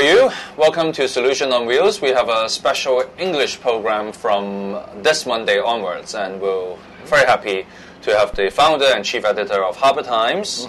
you? Welcome to Solution on Wheels. We have a special English program from this Monday onwards, and we're very happy to have the founder and chief editor of Harbour Times,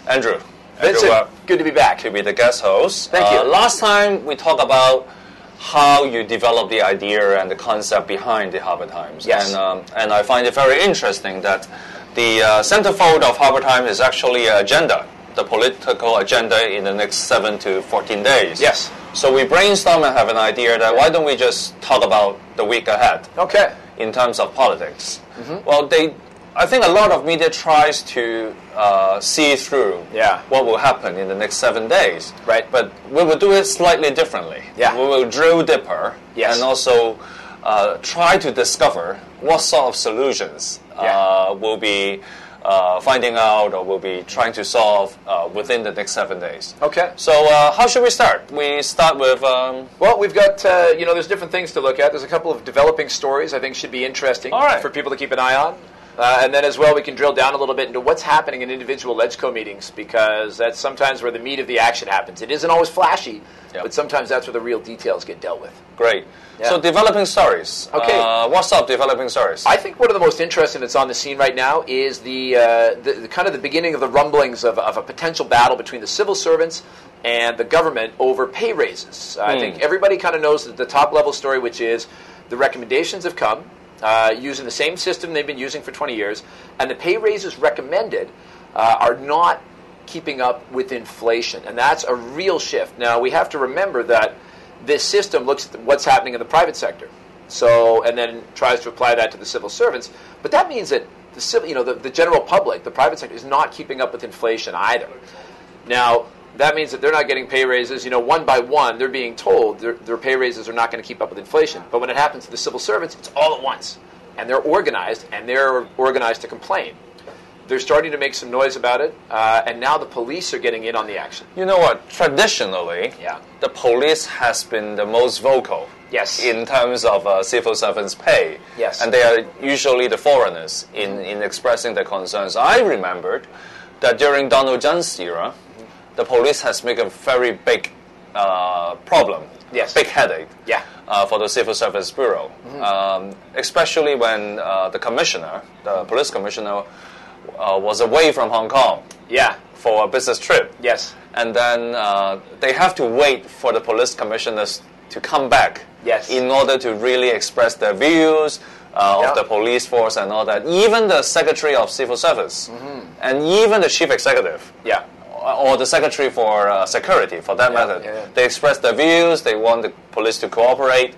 Andrew. Vincent, good to be back. To be the guest host. Thank you. Last time we talked about how you develop the idea and the concept behind the Harbour Times. Yes. And I find it very interesting that the centerfold of Harbour Times is actually an agenda, the political agenda in the next 7 to 14 days. Yes. So we brainstorm and have an idea that why don't we just talk about the week ahead in terms of politics. Well, I think a lot of media tries to see through what will happen in the next 7 days. Right. But we will do it slightly differently. Yeah. We will drill deeper and also try to discover what sort of solutions we'll be finding out or we'll be trying to solve within the next 7 days. Okay. So how should we start? We start with... Well, we've got, there's different things to look at. There's a couple of developing stories I think should be interesting for people to keep an eye on. And then as well, we can drill down a little bit into what's happening in individual LegCo meetings, because that's sometimes where the meat of the action happens. It isn't always flashy, but sometimes that's where the real details get dealt with. Great. Yeah. So developing stories. Okay. What's up, developing stories? I think one of the most interesting that's on the scene right now is the kind of the beginning of the rumblings of a potential battle between the civil servants and the government over pay raises. I think everybody kind of knows the top level story, which is the recommendations have come. Using the same system they've been using for 20 years, and the pay raises recommended are not keeping up with inflation, and that's a real shift. Now, we have to remember that this system looks at what's happening in the private sector, and then tries to apply that to the civil servants, but that means that the general public, the private sector, is not keeping up with inflation either. Now, that means that they're not getting pay raises. One by one, they're being told their pay raises are not going to keep up with inflation. But when it happens to the civil servants, it's all at once. And they're organized to complain. They're starting to make some noise about it, and now the police are getting in on the action. You know what? Traditionally, the police has been the most vocal in terms of civil servants' pay. Yes. And they are usually the foreigners in expressing their concerns. I remembered that during Donald Trump's era, the police has made a very big problem, big headache for the Civil Service Bureau, especially when the police commissioner, was away from Hong Kong for a business trip. Yes. And then they have to wait for the police commissioners to come back in order to really express their views of the police force and all that. Even the Secretary of Civil Service and even the Chief Executive. Or the Secretary for Security, for that matter. They express their views, they want the police to cooperate,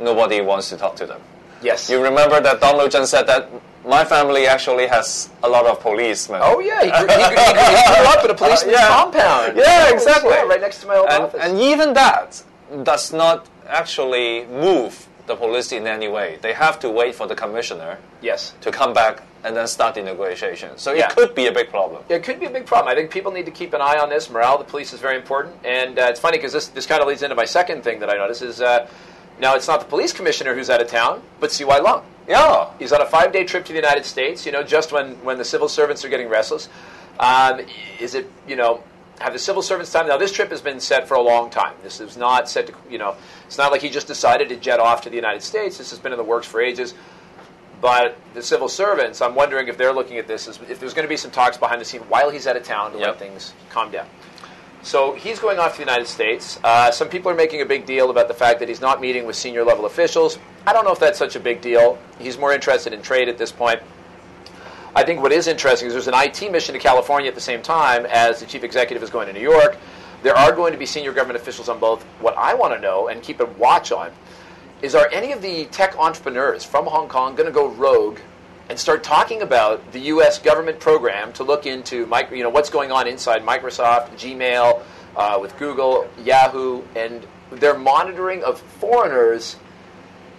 nobody wants to talk to them. Yes. You remember that Donald Trump said that my family actually has a lot of policemen. Oh, yeah, he grew up in a policeman's compound. Yeah, exactly. Right next to my old office. And even that does not actually move the police in any way. They have to wait for the commissioner to come back and then start the negotiation. So it could be a big problem. It could be a big problem. I think people need to keep an eye on this. Morale of the police is very important. And it's funny because this kind of leads into my second thing that I noticed is now it's not the police commissioner who's out of town, but C.Y. Leung. Yeah. He's on a 5-day trip to the United States, just when the civil servants are getting restless. Have the civil servants time? Now, this trip has been set for a long time. This is not set to, it's not like he just decided to jet off to the United States. This has been in the works for ages. But the civil servants, I'm wondering if they're looking at this, if there's going to be some talks behind the scene while he's out of town to let things calm down. So he's going off to the United States. Some people are making a big deal about the fact that he's not meeting with senior level officials. I don't know if that's such a big deal. He's more interested in trade at this point. I think what is interesting is there's an IT mission to California at the same time as the chief executive is going to New York. There are going to be senior government officials on both. What I want to know and keep a watch on is, are any of the tech entrepreneurs from Hong Kong going to go rogue and start talking about the U.S. government program to look into what's going on inside Microsoft, Gmail, with Google, Yahoo, and their monitoring of foreigners'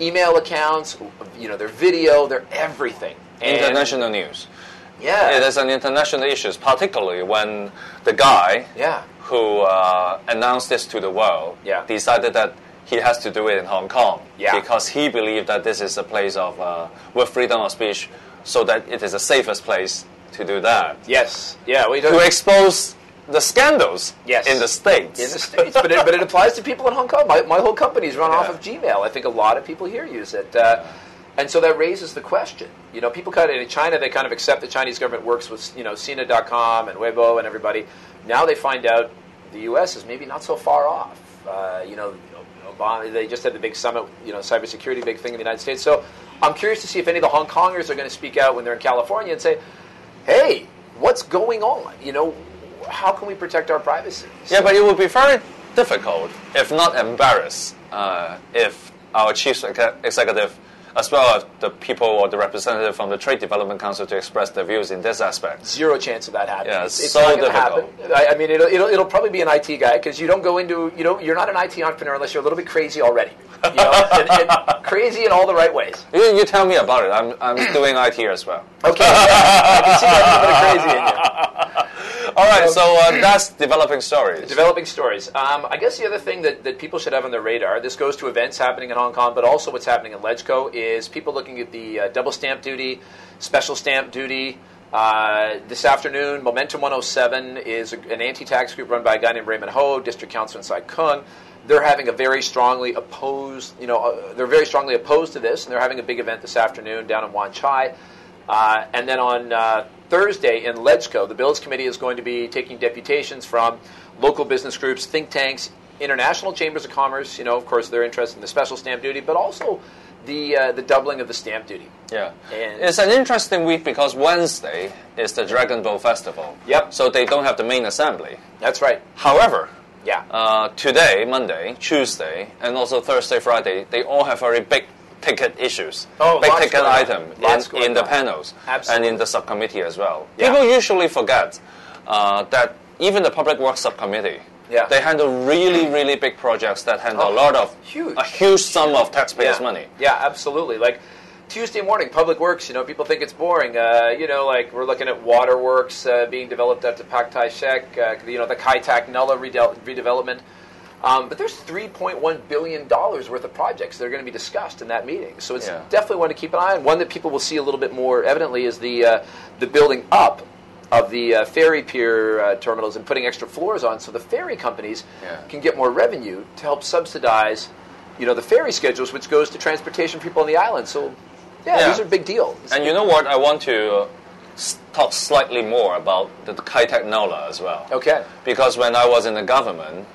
email accounts, their video, their everything. International news. Yeah. It is an international issue, particularly when the guy who announced this to the world decided that he has to do it in Hong Kong because he believed that this is a place with freedom of speech, so that it is the safest place to do that. Yes. Yeah. To expose the scandals in the States. In the States, but it applies to people in Hong Kong. My whole company's run off of Gmail. I think a lot of people here use it. And so that raises the question. People in China, they kind of accept the Chinese government works with, Sina.com and Weibo and everybody. Now they find out the U.S. is maybe not so far off. Obama, they just had the big summit, cybersecurity big thing in the United States. So I'm curious to see if any of the Hong Kongers are going to speak out when they're in California and say, hey, what's going on? How can we protect our privacy? Yeah, but it would be very difficult, if not embarrassed, if our chief executive, as well as the people or the representative from the Trade Development Council, to express their views in this aspect. Zero chance of that happening. Yeah, it's so not going to difficult. happen. I mean, it'll probably be an IT guy, because you don't go into, you're not an IT entrepreneur unless you're a little bit crazy already. And crazy in all the right ways. You tell me about it. I'm doing IT as well. Okay, I can see that little bit of crazy in you. All right, so that's developing stories. Developing stories. I guess the other thing that people should have on their radar, this goes to events happening in Hong Kong, but also what's happening in LegCo, is people looking at the double stamp duty, special stamp duty. This afternoon, Momentum 107 is an anti-tax group run by a guy named Raymond Ho, district councilor in Sai Kung. They're having a very strongly opposed, they're very strongly opposed to this, and they're having a big event this afternoon down in Wan Chai. And then on Thursday in LegCo, the Bills Committee is going to be taking deputations from local business groups, think tanks, international chambers of commerce. Of course, they're interested in the special stamp duty, but also the doubling of the stamp duty. Yeah. And it's an interesting week because Wednesday is the Dragon Boat Festival. Yep. So they don't have the main assembly. That's right. However, yeah. Today, Monday, Tuesday, and also Thursday, Friday, they all have very big ticket issues, big ticket item in the panels and in the subcommittee as well. Yeah. People usually forget that even the Public Works Subcommittee, they handle really, really big projects that handle a lot of a huge sum of taxpayers' money. Yeah, absolutely. Like Tuesday morning, Public Works, people think it's boring. Like we're looking at waterworks being developed up to Pak Tai Shek, the Kai Tak Nulla redevelopment. But there's $3.1 billion worth of projects that are going to be discussed in that meeting. So it's definitely one to keep an eye on. One that people will see a little bit more evidently is the building up of the ferry pier terminals and putting extra floors on so the ferry companies can get more revenue to help subsidize the ferry schedules, which goes to transportation people on the island. So, these are big deals. And you know what? I want to talk slightly more about the Kai Tak Nulla as well. Okay. Because when I was in the government,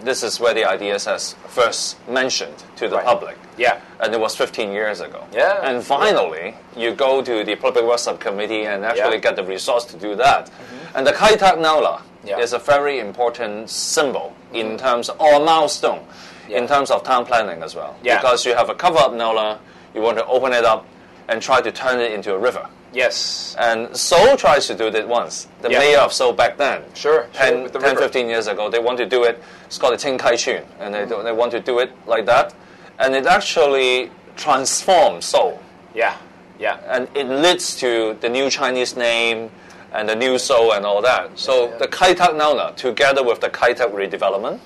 this is where the ideas has first mentioned to the public. Yeah. And it was 15 years ago. Yeah. And finally, you go to the Public Works Subcommittee and actually get the resource to do that. Mm-hmm. And the Kai Tak Nulla is a very important symbol in terms of, or milestone in terms of town planning as well. Yeah. Because you have a cover-up Nulla, you want to open it up and try to turn it into a river. Yes. And Seoul tries to do it once. The mayor of Seoul back then, 10, 15 years ago, they want to do it. It's called the Ting Kai Chun, and they want to do it like that. And it actually transforms Seoul. Yeah, yeah. And it leads to the new Chinese name and the new Seoul and all that. So the Kai Tak Nulla, together with the Kai Tak redevelopment,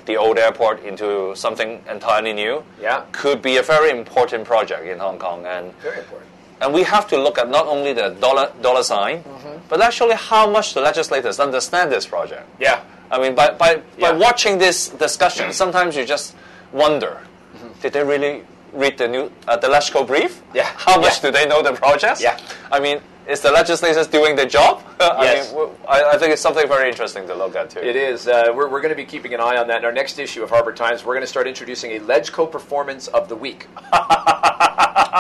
the old airport into something entirely new, could be a very important project in Hong Kong. And very important. And we have to look at not only the dollar sign, but actually how much the legislators understand this project. Yeah. I mean, by watching this discussion, sometimes you just wonder, did they really read the LegCo brief? Yeah. How much do they know the project? Yeah. I mean, is the legislators doing their job? Yes. I think it's something very interesting to look at, too. It is. We're going to be keeping an eye on that. In our next issue of Harbour Times, we're going to start introducing a LegCo performance of the week.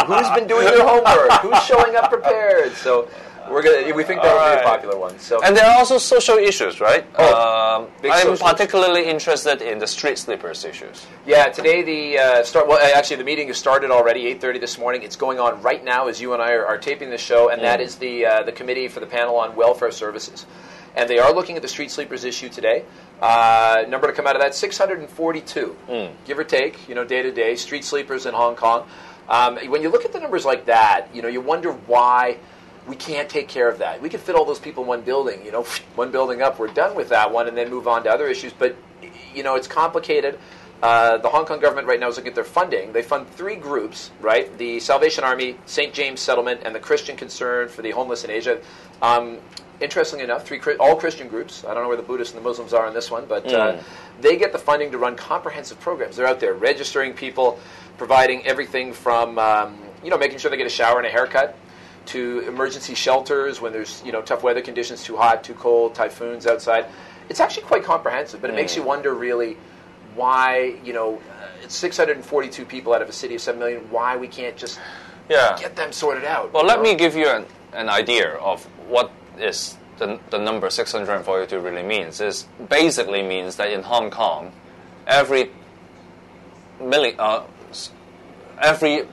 Who's been doing their homework? Who's showing up prepared? So we think that will be a popular one. So, and there are also social issues, right? I'm particularly issues. Interested in the street sleepers issues. Yeah, today the meeting has started already, 8:30 this morning. It's going on right now as you and I are taping the show, and that is the committee for the panel on welfare services. And they are looking at the street sleepers issue today. Number to come out of that, 642, give or take, day to day, street sleepers in Hong Kong. When you look at the numbers like that, you wonder why we can't take care of that. We could fit all those people in one building, one building up, we're done with that one, and then move on to other issues. But, it's complicated. The Hong Kong government right now is looking at their funding. They fund 3 groups, right? The Salvation Army, St. James Settlement, and the Christian Concern for the Homeless in Asia. interestingly enough, all Christian groups. I don't know where the Buddhists and the Muslims are on this one, but they get the funding to run comprehensive programs. They're out there registering people, providing everything from making sure they get a shower and a haircut, to emergency shelters when there's tough weather conditions, too hot, too cold, typhoons outside. It's actually quite comprehensive, but it makes you wonder really why it's 642 people out of a city of 7 million. Why we can't just get them sorted out? Well, let me give you an idea of what is the number 642 really means. It basically means that in Hong Kong, every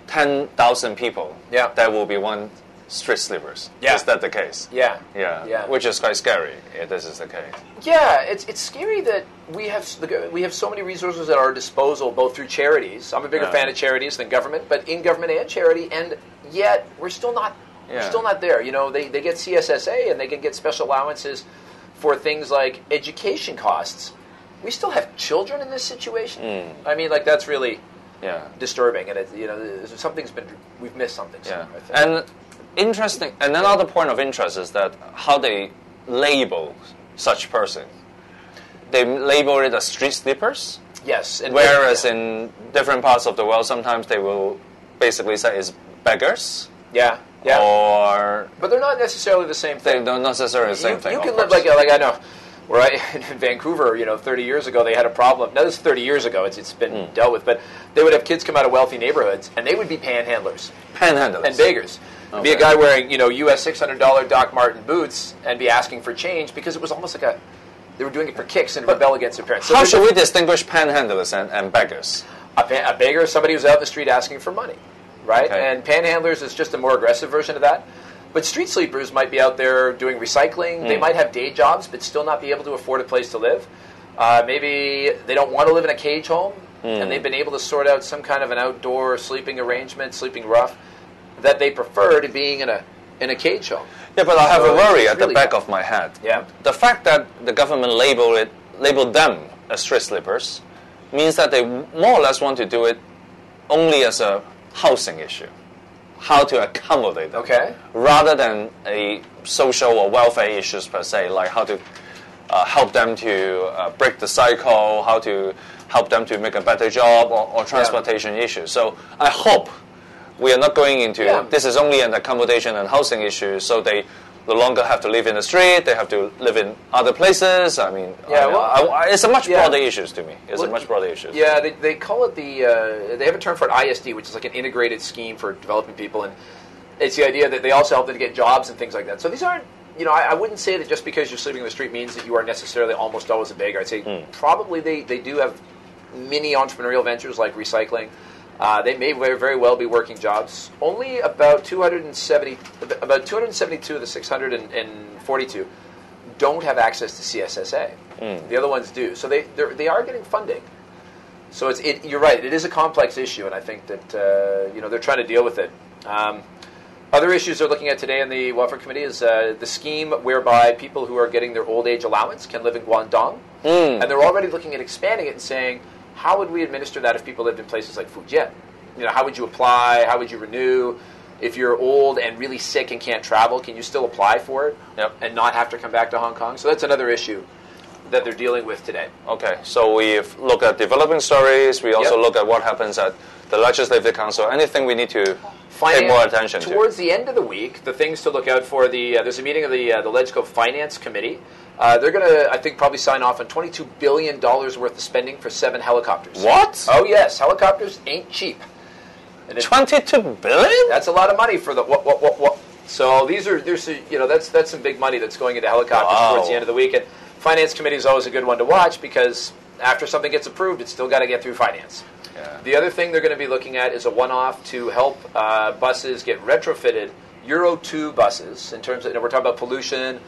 10,000 people, there will be one street sleepers. Yeah. Is that the case? Yeah. Which is quite scary if this is the case. Yeah, it's scary that we have so many resources at our disposal, both through charities. I'm a bigger fan of charities than government, but in government and charity, and yet we're still not there. They get CSSA and they can get special allowances for things like education costs. We still have children in this situation. I mean, that's really disturbing, and we've missed something. Yeah, I think. and interesting. And another point of interest is that how they label such person. They label it as street sleepers. Yes. Whereas in different parts of the world, sometimes they will basically say it's beggars. Yeah. But they're not necessarily the same thing. They're not necessarily the same thing. You can live like I know. Where in Vancouver, 30 years ago, they had a problem. Now, this is 30 years ago. It's been dealt with. But they would have kids come out of wealthy neighborhoods, and they would be panhandlers. And beggars. Okay. Be a guy wearing, US $600 Doc Marten boots and be asking for change because it was almost like they were doing it for kicks and rebel against their parents. So how should we distinguish panhandlers and beggars? A beggar is somebody who's out in the street asking for money, right? Okay. And panhandlers is just a more aggressive version of that. But street sleepers might be out there doing recycling. They might have day jobs, but still not be able to afford a place to live. Maybe they don't want to live in a cage home, and they've been able to sort out some kind of an outdoor sleeping arrangement, sleeping rough, that they prefer to being in a cage home. Yeah, but I have a worry at the back of my head. Yeah. The fact that the government labeled them as street sleepers means that they more or less want to do it only as a housing issue. How to accommodate them. Okay. Rather than a social or welfare issues per se, like how to help them to break the cycle, how to help them to make a better job, or transportation issues. So I hope we are not going into this is only an accommodation and housing issue, so they no longer have to live in the street, they have to live in other places. I mean, it's a much broader issue to me. It's a much broader issue. Yeah, they call it they have a term for it, ISD, which is like an integrated scheme for developing people, and it's the idea that they also help them to get jobs and things like that. So these aren't, I wouldn't say that just because you're sleeping in the street means that you are necessarily almost always a beggar. I'd say probably they do have mini entrepreneurial ventures like recycling. They may very well be working jobs. Only about 272 of the 642 don't have access to CSSA. The other ones do. So they are getting funding. So you're right. It is a complex issue, and I think that they're trying to deal with it. Other issues they're looking at today in the Welfare Committee is the scheme whereby people who are getting their old age allowance can live in Guangdong, and they're already looking at expanding it and saying, how would we administer that if people lived in places like Fujian? How would you apply? How would you renew? If you're old and really sick and can't travel, can you still apply for it and not have to come back to Hong Kong? So that's another issue that they're dealing with today. Okay, so we've looked at developing stories. We also look at what happens at the Legislative Council. Anything we need to pay more attention to? Towards the end of the week, the things to look out for, there's a meeting of the LegCo Finance Committee. They're going to, I think, probably sign off on $22 billion worth of spending for 7 helicopters. What? Oh, yes. Helicopters ain't cheap. $22 billion? That's a lot of money for the what. So that's some big money that's going into helicopters towards the end of the week. And Finance Committee is always a good one to watch because after something gets approved, it's still got to get through finance. Yeah. The other thing they're going to be looking at is a one-off to help buses get retrofitted, Euro 2 buses, in terms of, we're talking about pollution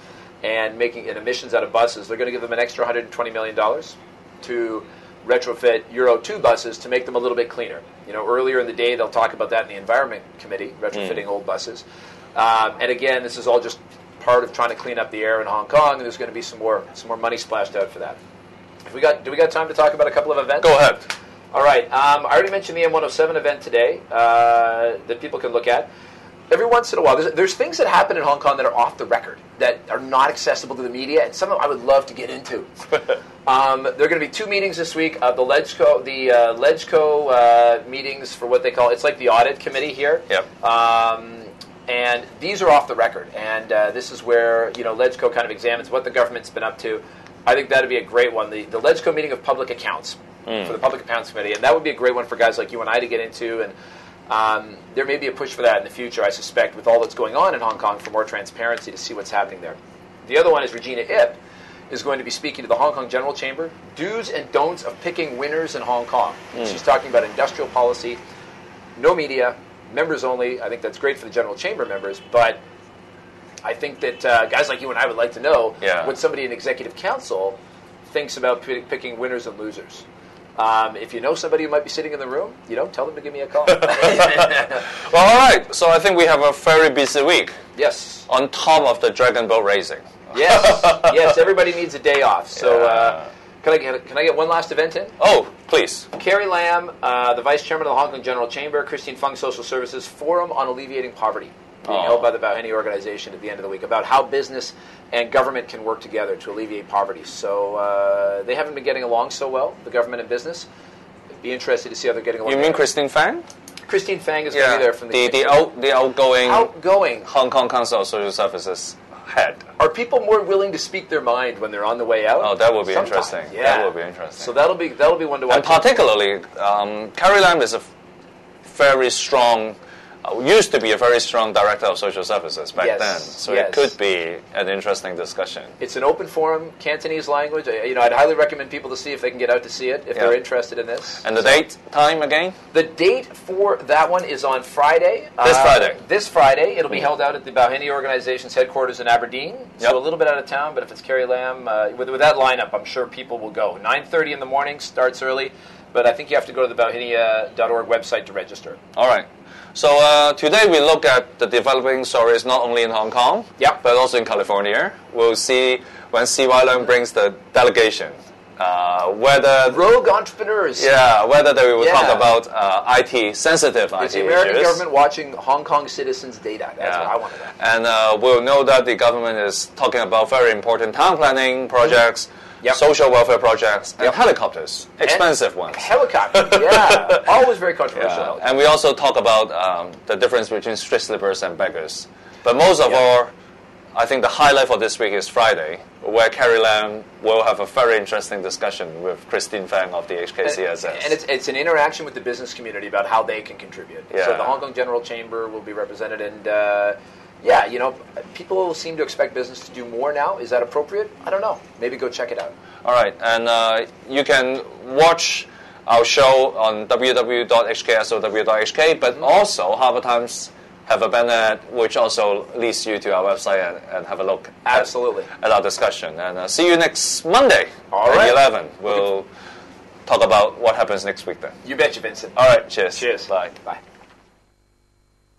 and making emissions out of buses. They're going to give them an extra $120 million to retrofit Euro 2 buses to make them a little bit cleaner. Earlier in the day, they'll talk about that in the Environment Committee, retrofitting old buses. And again, this is all just part of trying to clean up the air in Hong Kong, and there's going to be some more money splashed out for that. Do we got time to talk about a couple of events? Go ahead. All right. I already mentioned the M107 event today that people can look at. Every once in a while, there's things that happen in Hong Kong that are off the record, that are not accessible to the media, and some of them I would love to get into. There are going to be 2 meetings this week. The LegCo meetings for what they call, it's like the audit committee here. Yep. And these are off the record. And this is where, LegCo kind of examines what the government's been up to. I think that would be a great one. The LegCo meeting of public accounts for the Public Accounts Committee. And that would be a great one for guys like you and I to get into. And there may be a push for that in the future, I suspect, with all that's going on in Hong Kong, for more transparency to see what's happening there. The other one is Regina Ip is going to be speaking to the Hong Kong General Chamber, do's and don'ts of picking winners in Hong Kong. She's talking about industrial policy, no media, members only. I think that's great for the General Chamber members, but I think that guys like you and I would like to know what somebody in Executive Council thinks about picking winners and losers. If you know somebody who might be sitting in the room, tell them to give me a call. Well, all right. So I think we have a very busy week. Yes. On top of the dragon boat racing. Yes. Everybody needs a day off. So can I get one last event in? Oh, please. Carrie Lam, the Vice Chairman of the Hong Kong General Chamber, Christine Fung, Social Services, Forum on Alleviating Poverty, being held by the Bauheni organization at the end of the week, about how business and government can work together to alleviate poverty. So they haven't been getting along so well, the government and business. I'd be interested to see how they're getting along. You mean Christine Fang? Christine Fang is going to be there from the outgoing Hong Kong Council of Social Services head. Are people more willing to speak their mind when they're on the way out? Oh, that would be interesting. Yeah. That would be interesting. So that'll be one to watch. And particularly, Carrie Lam is a very strong, used to be a very strong director of social services back then. So it could be an interesting discussion. It's an open forum, Cantonese language. I'd highly recommend people to see if they can get out to see it, if they're interested in this. And the date, time again? The date for that one is on Friday. This Friday. It'll be held out at the Bauheni Organization's headquarters in Aberdeen. So a little bit out of town, but if it's Carrie Lam, with that lineup, I'm sure people will go. 9:30 in the morning, starts early. But I think you have to go to the Bauheni.org website to register. All right. So today we look at the developing stories not only in Hong Kong, but also in California. We'll see when C.Y. Leung brings the delegation, whether rogue entrepreneurs. Whether they will talk about sensitive IT issues. The American government watching Hong Kong citizens' data. That's what I want to know. And we'll know that the government is talking about very important town planning projects. Social welfare projects, and helicopters, expensive ones. Helicopters, always very controversial. And we also talk about the difference between street slippers and beggars. But most of all, I think the highlight for this week is Friday, where Carrie Lam will have a very interesting discussion with Christine Fang of the HKCSS. And it's an interaction with the business community about how they can contribute. So the Hong Kong General Chamber will be represented, and people seem to expect business to do more now. Is that appropriate? I don't know. Maybe go check it out. All right. And you can watch our show on www.hksow.hk, but also Harbour Times have a banner which also leads you to our website and have a look at our discussion. And see you next Monday at 11. We'll talk about what happens next week then. You betcha, Vincent. All right. Cheers. Cheers. Bye. Bye.